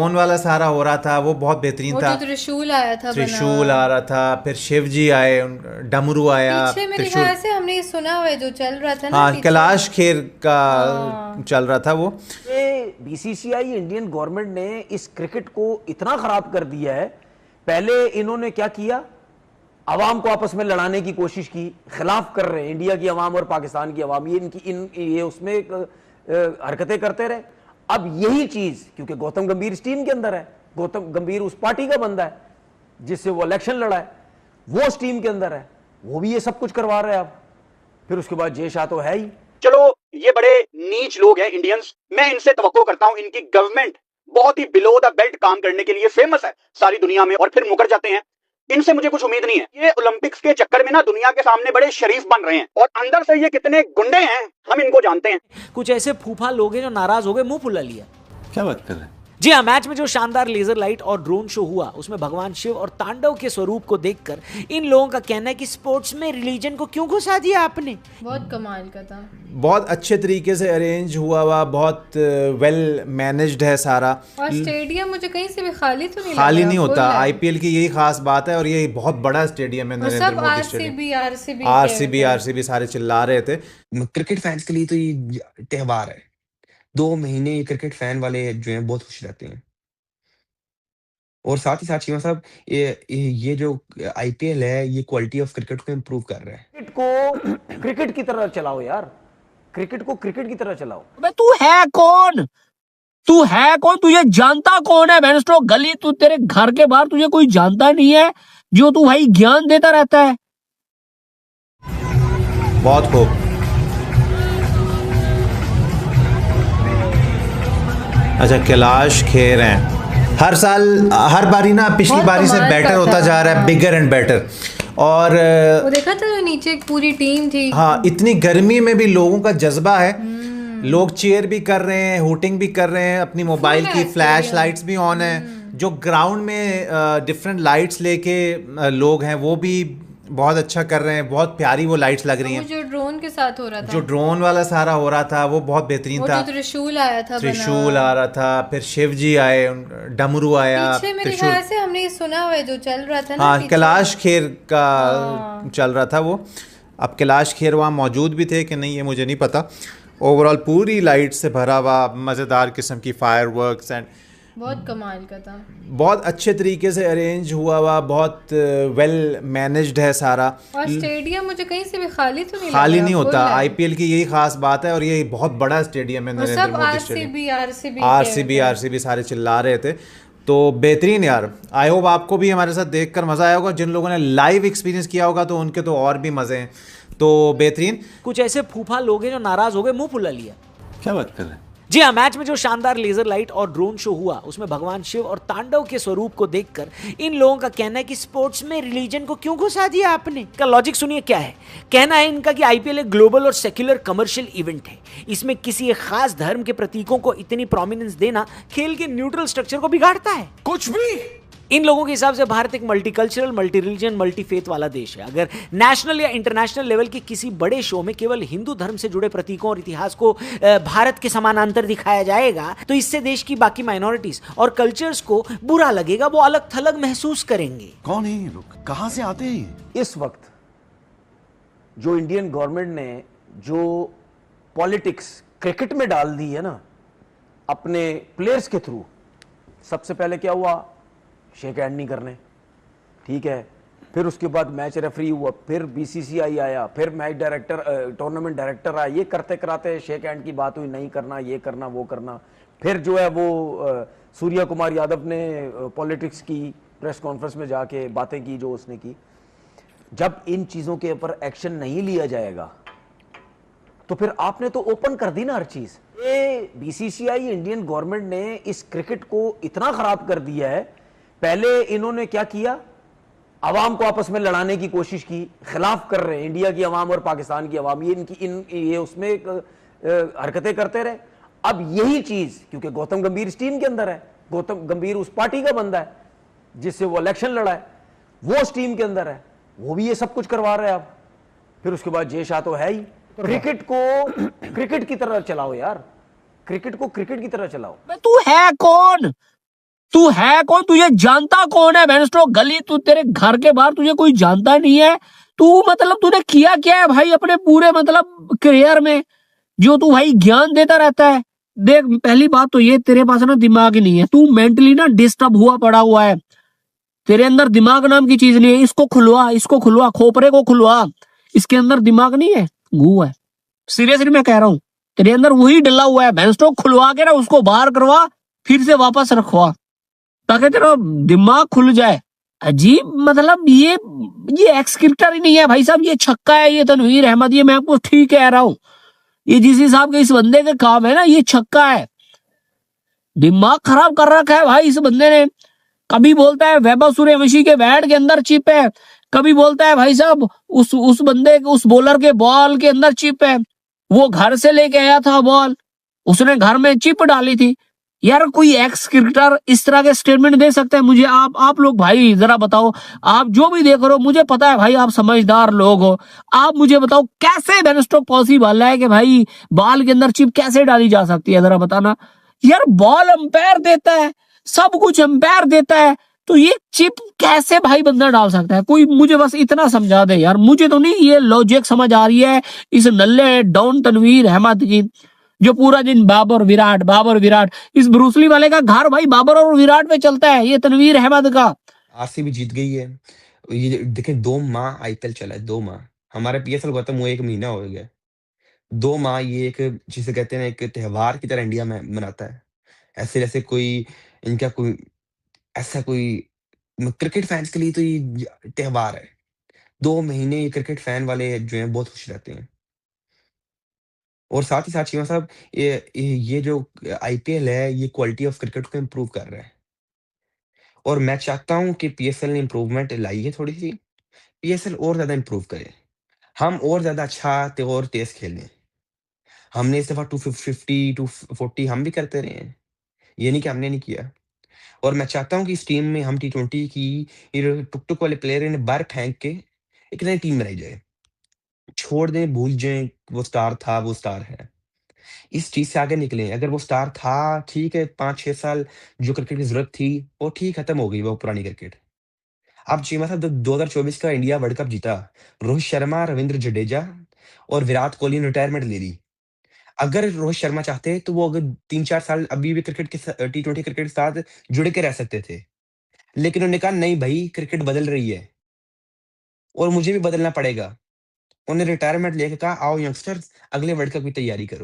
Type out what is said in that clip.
Drone वाला सारा हो रहा था वो बहुत बेहतरीन वो था। जो त्रिशूल आया था त्रिशूल आ रहा था, फिर शिव जी आए, डमरू आया, पीछे मेरे त्रिशूल। ख्याल से हमने ये सुना हुआ है जो चल रहा था ना हाँ, पीछे। कैलाश खेर का हाँ। चल रहा था वो। ये बीसीसीआई इंडियन गवर्नमेंट ने इस क्रिकेट को इतना खराब कर दिया है। पहले इन्होंने क्या किया, अवाम को आपस में लड़ाने की कोशिश की, खिलाफ कर रहे हैं इंडिया की अवाम और पाकिस्तान की अवाम, ये उसमें हरकतें करते रहे। अब यही चीज, क्योंकि गौतम गंभीर इस टीम के अंदर है, गौतम गंभीर उस पार्टी का बंदा है जिससे वो इलेक्शन लड़ा है, वो उस टीम के अंदर है, वो भी ये सब कुछ करवा रहे हैं। अब फिर उसके बाद जय शाह तो है ही। चलो ये बड़े नीच लोग हैं इंडियंस, मैं इनसे तवक्को करता हूं, इनकी गवर्नमेंट बहुत ही बिलो द बेल्ट काम करने के लिए फेमस है सारी दुनिया में, और फिर मुकर जाते हैं। इनसे मुझे कुछ उम्मीद नहीं है। ये ओलंपिक्स के चक्कर में ना दुनिया के सामने बड़े शरीफ बन रहे हैं, और अंदर से ये कितने गुंडे हैं हम इनको जानते हैं। कुछ ऐसे फूफा लोग हैं जो नाराज हो गए, मुंह फुला लिया। क्या बात कर रहे हैं? जी हाँ, मैच में जो शानदार लेजर लाइट और ड्रोन शो हुआ उसमें भगवान शिव और तांडव के स्वरूप को देखकर इन लोगों का कहना है कि स्पोर्ट्स में रिलीजन को क्यों घुसा दिया आपने। बहुत कमाल का था, बहुत अच्छे तरीके से अरेंज हुआ, बहुत वेल मैनेज्ड है सारा। और स्टेडियम मुझे कहीं से भी खाली तो नहीं खाली लगा, नहीं होता, full है। आईपीएल की यही खास बात है, और ये बहुत बड़ा स्टेडियम है और नरेंद्र सब मोदी स्टेडियम। आरसीबी आरसीबी सारे चिल्ला रहे थे। क्रिकेट फैंस के लिए तो ये त्योहार है। 2 महीने ये क्रिकेट फैन वाले जो हैं बहुत खुश रहते हैं। और साथ ही साथ शिवा साहब, ये जो आईपीएल है ये क्वालिटी ऑफ क्रिकेट को इम्प्रूव कर रहा है। क्रिकेट को क्रिकेट की तरह चलाओ यार, क्रिकेट को क्रिकेट की तरह चलाओ। अबे तू है कौन? तू है कौन? तुझे जानता कौन है? मैंने गली, तू तेरे घर के बाहर तुझे कोई जानता नहीं है जो तू भाई ज्ञान देता रहता है। बहुत खूब। अच्छा, कैलाश खेर हैं। हर साल, हर बारी ना, पिछली बहुत बारी से कमाल बेटर का होता था। जा रहा है, बिगर एंड बेटर। और वो देखा था जो नीचे एक पूरी टीम थी। हाँ, इतनी गर्मी में भी लोगों का जज्बा है, लोग चीयर भी कर रहे हैं, हूटिंग भी कर रहे हैं, अपनी मोबाइल Full की है फ्लैश stadium। लाइट्स भी ऑन है। जो ग्राउंड में डिफरेंट लाइट्स लेके लोग हैं वो भी बहुत अच्छा कर रहे हैं, बहुत प्यारी वो लाइट्स लग रही वो हैं। जो ड्रोन के साथ हो रहा था, जो ड्रोन वाला सारा हो रहा था वो बहुत बेहतरीन वो था। जो त्रिशूल आया था त्रिशूल आ रहा था, फिर शिव जी आए, डमरू आया, पीछे मेरे त्रिशूल। ख्याल से हमने ये सुना हुआ है जो चल रहा था ना हाँ, पीछे। कैलाश खेर का हाँ। चल रहा था वो। अब कैलाश खेर वहाँ मौजूद भी थे कि नहीं ये मुझे नहीं पता। ओवरऑल पूरी लाइट से भरा हुआ, मज़ेदार किस्म की फायरवर्क्स एंड बहुत कमाल का था। बहुत अच्छे तरीके से अरेंज हुआ, बहुत वेल मैनेज्ड है सारा। और स्टेडियम मुझे कहीं से भी खाली तो नहीं खाली लगा, नहीं full होता, है। आईपीएल की यही खास बात है, और ये बहुत बड़ा स्टेडियम है और नरेंद्र सब मोदी स्टेडियम। आरसीबी सारे चिल्ला रहे थे। तो बेहतरीन यार। आई होप आपको भी हमारे साथ देखकर मज़ा आया होगा। जिन लोगों ने लाइव एक्सपीरियंस किया होगा तो उनके तो और भी मज़े हैं। तो बेहतरीन। कुछ ऐसे फूफा लोग हैं जो नाराज हो गए, मुंह फुला लिया। क्या बात कर रहे हैं? जी हाँ, मैच में जो शानदार लेजर लाइट और ड्रोन शो हुआ उसमें भगवान शिव और तांडव के स्वरूप को देखकर इन लोगों का कहना है कि स्पोर्ट्स में रिलीजन को क्यों घुसा दिया आपने। का लॉजिक सुनिए क्या है। कहना है इनका कि आईपीएल एक ग्लोबल और सेक्युलर कमर्शियल इवेंट है, इसमें किसी एक खास धर्म के प्रतीकों को इतनी प्रोमिनेंस देना खेल के न्यूट्रल स्ट्रक्चर को बिगाड़ता है। कुछ भी इन लोगों के हिसाब से भारत एक multicultural, multi religion, multi faith वाला देश है। अगर नेशनल या इंटरनेशनल लेवल के किसी बड़े शो में केवल हिंदू धर्म से जुड़े प्रतीकों और इतिहास को भारत के समानांतर दिखाया जाएगा तो इससे देश की बाकी माइनॉरिटीज और कल्चर्स को बुरा लगेगा, वो अलग थलग महसूस करेंगे। कौन है ये लोग? कहां से आते हैं ये? इस वक्त जो इंडियन गवर्नमेंट ने जो पॉलिटिक्स क्रिकेट में डाल दी है ना अपने प्लेयर्स के थ्रू, सबसे पहले क्या हुआ, शेक हैंड नहीं करने, ठीक है। फिर उसके बाद मैच रेफरी हुआ, फिर बीसीसीआई आया, फिर मैच डायरेक्टर, टूर्नामेंट डायरेक्टर आया, ये करते कराते शेक हैंड की बात हुई, नहीं करना, ये करना, वो करना। फिर जो है वो सूर्या कुमार यादव ने पॉलिटिक्स की प्रेस कॉन्फ्रेंस में जाके बातें की जो उसने की। जब इन चीज़ों के ऊपर एक्शन नहीं लिया जाएगा तो फिर आपने तो ओपन कर दी ना हर चीज़। ये बीसीसीआई इंडियन गवर्नमेंट ने इस क्रिकेट को इतना खराब कर दिया है। पहले इन्होंने क्या किया, अवाम को आपस में लड़ाने की कोशिश की, खिलाफ कर रहे हैं इंडिया की अवाम और पाकिस्तान की अवाम, ये उसमें हरकतें करते रहे। अब यही चीज, क्योंकि गौतम गंभीर इस टीम के अंदर है, गौतम गंभीर उस पार्टी का बंदा है जिससे वो इलेक्शन लड़ा है, वो उस टीम के अंदर है, वो भी ये सब कुछ करवा रहे हैं। अब फिर उसके बाद जय शाह तो है ही। क्रिकेट को क्रिकेट की तरह चलाओ यार, क्रिकेट को क्रिकेट की तरह चलाओ। तू है कौन? तू है कौन, तुझे जानता कौन है बेंस्ट्रो गली, तू तेरे घर के बाहर तुझे कोई जानता नहीं है। तू मतलब तूने किया क्या है भाई अपने पूरे मतलब करियर में, जो तू भाई ज्ञान देता रहता है। देख पहली बात तो ये, तेरे पास ना दिमाग ही नहीं है, तू मेंटली ना डिस्टर्ब हुआ पड़ा हुआ है, तेरे अंदर दिमाग नाम की चीज नहीं है। इसको खुलवा, खोपरे को खुलवा, इसके अंदर दिमाग नहीं है, गू है। सीरियसली मैं कह रहा हूँ, तेरे अंदर वही डला हुआ है बेंस्ट्रो, खुलवा के ना उसको बाहर करवा, फिर से वापस रखवा, ताकि तेरा दिमाग खुल जाए। अजीब मतलब ये एक्स क्रिकेटर ही नहीं है भाई साहब, ये छक्का है, ये तनवीर अहमद, ये मैं आपको ठीक कह रहा हूँ। ये जिस हिसाब के इस बंदे के काम है ना, ये छक्का है। दिमाग खराब कर रखा है भाई इस बंदे ने। कभी बोलता है वैभव सूर्यवंशी के बैट के अंदर चिप है, कभी बोलता है भाई साहब उस बंदे के, उस बॉलर के बॉल के अंदर चिप है, वो घर से लेके आया था बॉल, उसने घर में चिप डाली थी। यार कोई एक्स क्रिकेटर इस तरह के स्टेटमेंट दे सकता है? मुझे आप लोग भाई जरा बताओ, आप जो भी देख रहे हो, मुझे पता है भाई आप समझदार लोग हो, आप मुझे बताओ कैसे बेनस्टो पॉसिबल है कि भाई बॉल के अंदर चिप कैसे डाली जा सकती है, जरा बताना। यार बॉल अंपायर देता है, सब कुछ अंपायर देता है, तो ये चिप कैसे भाई बंदा डाल सकता है? कोई मुझे बस इतना समझा दे यार, मुझे तो नहीं ये लॉजिक समझ आ रही है इस नल्ले डॉन तनवीर अहमद की, जो पूरा दिन बाबर विराट, इस ब्रूसली वाले का घर भाई बाबर और विराट पे चलता है, ये तनवीर अहमद का। आरसीबी जीत गई है। ये देखें 2 माह आईपीएल चला है, 2 माह। हमारा पीएसएल खत्म हुए 1 महीना हो गया। 2 माह ये एक जिसे कहते हैं ना, एक त्योहार की तरह इंडिया में मनाता है। ऐसे जैसे कोई इनका कोई ऐसा कोई क्रिकेट फैन्स के लिए तो ये त्योहार है। 2 महीने ये क्रिकेट फैन वाले जो हैं बहुत खुश रहते हैं। और साथ ही साथ चीमा साहब, ये जो आईपीएल है, ये क्वालिटी ऑफ क्रिकेट को इम्प्रूव कर रहा है। और मैं चाहता हूँ कि पीएसएल ने इम्प्रूवमेंट लाई है थोड़ी-सी, पीएसएल और ज़्यादा इम्प्रूव करे। हम और ज़्यादा अच्छा और तेज़ खेलें। हमने इस दफ़ा 250, 240 हम भी करते रहे हैं। ये नहीं कि हमने नहीं किया। और मैं चाहता हूँ कि इस टीम में हम टी20 की ये टुक-टुक वाले प्लेयर इन्हें बाहर फेंक के एक नई टीम बनाई जाए। छोड़ दें, भूल जाएँ, वो स्टार था, वो स्टार है। इस चीज़ से आगे निकलें। अगर वो स्टार था, ठीक है, 5-6 साल जो क्रिकेट की ज़रूरत थी, वो ठीक खत्म हो गई वो पुरानी क्रिकेट। अब चीमा साहब 2024 का इंडिया वर्ल्ड कप जीता, रोहित शर्मा, रवींद्र जडेजा और विराट कोहली ने रिटायरमेंट ले ली। अगर रोहित शर्मा चाहते तो वो अगर 3-4 साल अभी भी क्रिकेट के टी20 क्रिकेट के साथ जुड़ के रह सकते थे। लेकिन उन्होंने कहा नहीं भई, क्रिकेट बदल रही है और मुझे भी बदलना पड़ेगा। उन्होंने रिटायरमेंट लेके कहा आओ यंगस्टर्स, अगले वर्ल्ड कप की तैयारी करो।